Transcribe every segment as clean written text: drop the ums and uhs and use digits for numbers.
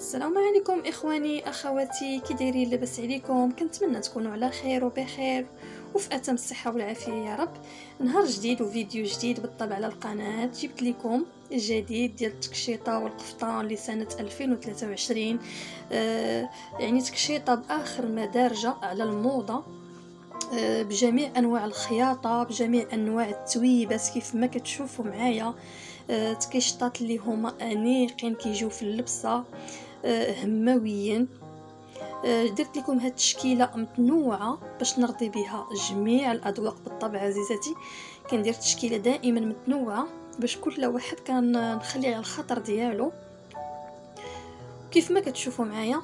السلام عليكم اخواني اخواتي، كي دايرين؟ لاباس عليكم؟ كنتمنى تكونوا على خير وبخير وفي اتم الصحه والعافيه يا رب. نهار جديد وفيديو جديد بالطبع على القناه. جبت لكم الجديد ديال التكشيطه والقفطان لسنه 2023. يعني تكشيطه باخر ما دارجه على الموضه، بجميع انواع الخياطه، بجميع انواع التويبات كيف ما كتشوفوا معايا. تكشطات اللي هما انيقين كيجيو في اللبسه، همويين. درت لكم هاد التشكيله متنوعه باش نرضي بها جميع الاذواق. بالطبع عزيزتي كندير تشكيله دائما متنوعه باش كل واحد كان نخلي على الخطر ديالو. كيف ما كتشوفوا معايا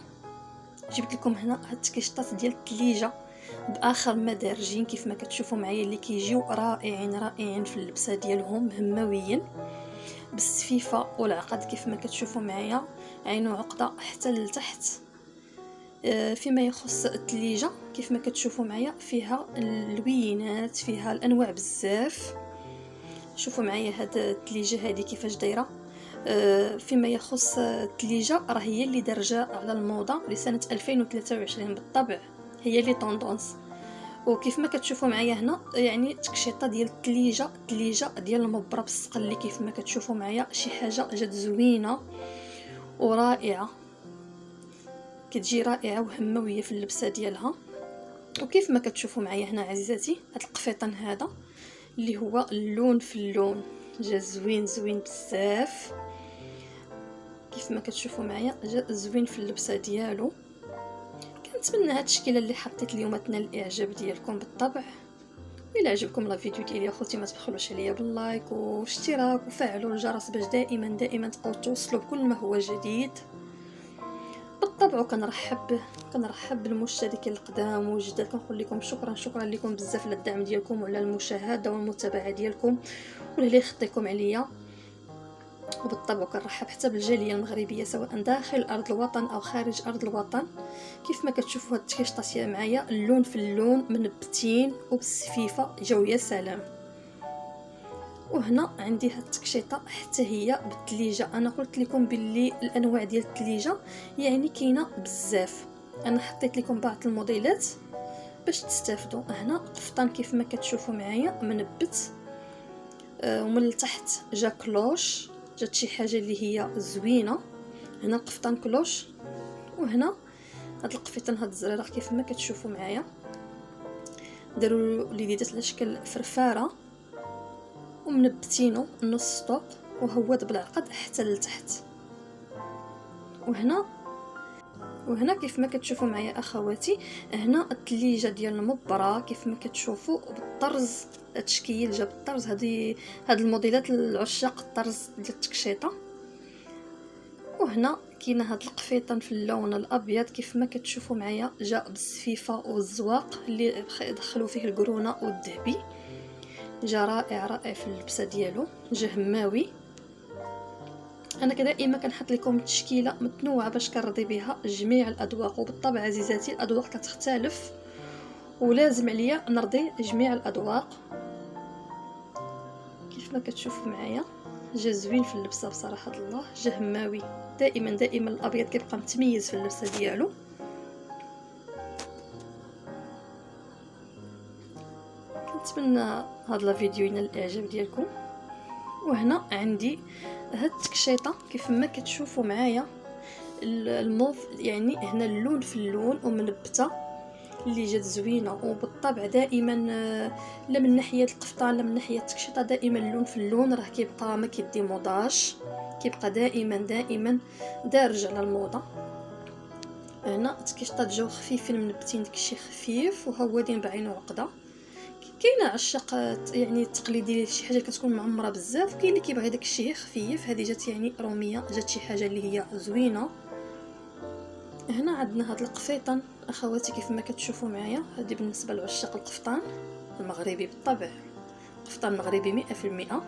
جبت لكم هنا هاد التكشطات ديال الثليجه باخر ما دارجين، كيف ما كتشوفوا معايا، اللي كيجيو رائعين في اللبسه ديالهم، همويين بالسفيفه والعقد. كيف ما كتشوفوا معايا عينو عقده حتى لتحت. فيما يخص الثليجه كيف ما كتشوفوا معايا فيها اللوينات، فيها الانواع بزاف. شوفوا معايا هاد الثليجه هذه كيفاش دايره. فيما يخص الثليجه راه هي اللي درجه على الموضه لسنه 2023 بالطبع، هي اللي طوندونس. وكيف ما كتشوفوا معايا هنا يعني تكشيطه ديال الثليجه ديال المبره بالصقلي. كيف ما كتشوفوا معايا شي حاجه جات زوينه ورائعه، كتجي رائعه وهمويه في اللبسه ديالها. وكيف ما كتشوفوا معايا هنا عزيزاتي هاد القفيطان هذا اللي هو اللون في اللون، جا زوين بزاف. كيف ما كتشوفوا معايا جا زوين في اللبسه ديالو. كنتمنى هاد التشكيله اللي حطيت اليوم تنال الاعجاب ديالكم بالطبع. الا عجبكم لا فيديو ديالي اخوتي ما تبخلوش عليا باللايك واشتراك وفعلوا الجرس باش دائما تبقاو توصلوا بكل ما هو جديد بالطبع. كنرحب بالمشتركين القدام والجداد، كنقول لكم شكرا لكم بزاف على الدعم ديالكم وعلى المشاهده والمتابعه ديالكم واللي يخطيكم عليا. وبالطبع كنرحب حتى بالجاليه المغربيه سواء داخل ارض الوطن او خارج ارض الوطن. كيف ما كتشوفوا هاد التكشطات معايا اللون في اللون، منبتين وبالسفيفه جاو يا سلام. وهنا عندي هاد التكشيطه حتى هي بالثليجه. انا قلت لكم باللي الانواع ديال الثليجه يعني كاينه بزاف، انا حطيت لكم بعض الموديلات باش تستافدوا. هنا قفطان كيف ما كتشوفوا معايا منبت، ومن التحت جا كلوش، جات شي حاجه اللي هي زوينه. هنا قفطان كلوش، وهنا هاد القفيطان هاد الزريره كيف ما كتشوفوا معايا داروا ليدات على شكل فرفاره ومنبتينو نص طوق وهواد بالعقد حتى لتحت. وهنا كيف ما كتشوفوا معايا اخواتي هنا الثليجه ديال المبره. كيف ما كتشوفوا بالطرز التشكيل جا بالطرز. هاد الموديلات العشاق الطرز ديال التكشيطه. وهنا كاينه هاد القفيطان في اللون الابيض كيف ما كتشوفوا معايا جا بالسفيفه والزواق اللي دخلوا فيه القرونه والذهبي. جا رائع في اللبسه ديالو، جا هماوي. انا دائما كنحط لكم تشكيله متنوعه باش كنرضي بها جميع الاذواق. وبالطبع عزيزاتي الاذواق كتختلف ولازم عليا نرضي جميع الاذواق. كيف ما كتشوفوا معايا جا زوين في اللبسه بصراحه الله، جا هماوي. دائما الابيض كيبقى متميز في اللبسه ديالو. كنتمنى هذا الفيديو ينال الاعجاب ديالكم. وهنا عندي هاد التكشيطه كيف ما كتشوفوا معايا الموف، يعني هنا اللون في اللون ومنبته اللي جات زوينه. وبالطبع دائما لا من ناحيه القفطان لا من ناحيه التكشيطه دائما اللون في اللون راه كيبقى ما كيدي موضاج، كيبقى دائما دارج على الموضه. هنا التكشيطات جاو خفيفين منبتين داكشي خفيف وهوادين بعين عقده. كاينه عشاق يعني التقليدي شي حاجه كتكون معمره بزاف، كاين اللي كيبغي داكشي خفيف. هذه جات يعني روميه، جات شي حاجه اللي هي زوينه. هنا عندنا هاد القفيطان اخواتي كيف ما كتشوفوا معايا. هذه بالنسبه لعشاق القفطان المغربي بالطبع، قفطان مغربي 100%.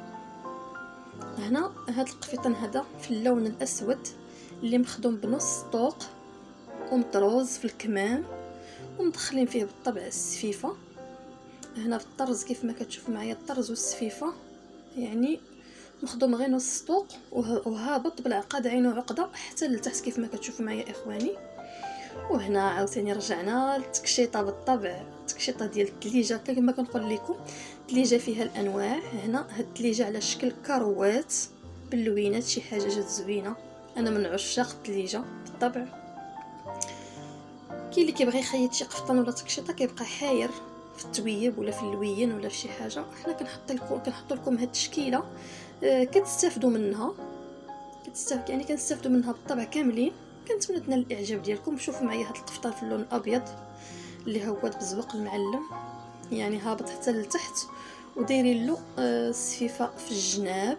هنا هاد القفيطان هذا في اللون الاسود اللي مخدوم بنص طوق ومطروز في الكمام ومدخلين فيه بالطبع السفيفه. هنا في الطرز كيف ما كتشوفوا معايا الطرز والسفيفه يعني مخدوم غير نص سطوق وهابط بالعقد عينه عقده حتى لتحت كيف ما كتشوفوا معايا اخواني. وهنا عاوتاني رجعنا للتكشيطه بالطبع، التكشيطه ديال الثليجه كما كنقول لكم. الثليجه فيها الانواع، هنا هاد الثليجه على شكل كروات باللوينات، شي حاجه جات زوينه. انا من عشاق الثليجه بالطبع. كاين اللي كيبغي يخيط شي قفطان ولا تكشيطه كيبقى حاير في التويب ولا في اللوين ولا في شي حاجه. حنا كنحط لكم هاد التشكيله كتستافدوا منها، يعني كنستافدوا منها بالطبع كاملين. كنتمنى تنال الاعجاب ديالكم. شوفوا معايا هاد القفطان في اللون الابيض اللي هو بزبق المعلم، يعني هابط حتى لتحت ودايرين له السفيفه في الجناب.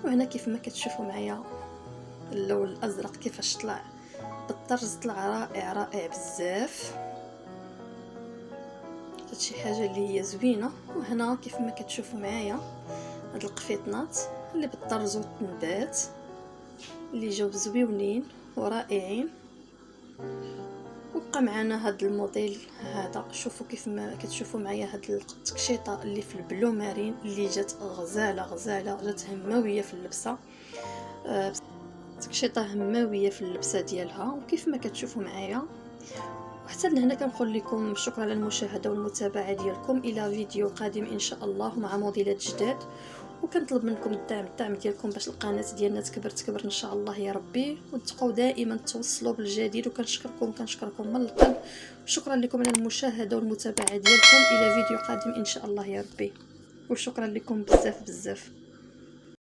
وهنا كيف ما كتشوفوا معايا اللون الازرق كيفاش طلع بالطرز، طلع رائع رائع بزاف. هادشي حاجه اللي هي زوينه. وهنا كيف ما كتشوفوا معايا هاد القفيطنات اللي بالطرز والتنبات اللي جاو زويونين ورائعين. وبقى معنا هاد الموديل هذا. شوفوا كيف ما كتشوفوا معايا هاد التكشيطه اللي في البلو مارين اللي جات غزاله جات هماويه في اللبسه. تكشيطه هماويه في اللبسه ديالها. وكيف ما كتشوفوا معايا وحتى لهنا كنقول لكم شكرا على المشاهده والمتابعه ديالكم. الى فيديو قادم ان شاء الله مع موديلات جداد. وكنطلب منكم الدعم ديالكم باش القناه ديالنا تكبر ان شاء الله يا ربي، وتبقاو دائما توصلوا بالجديد. وكنشكركم من القلب. شكرا لكم على المشاهده والمتابعه ديالكم. الى فيديو قادم ان شاء الله يا ربي، وشكرا لكم بزاف.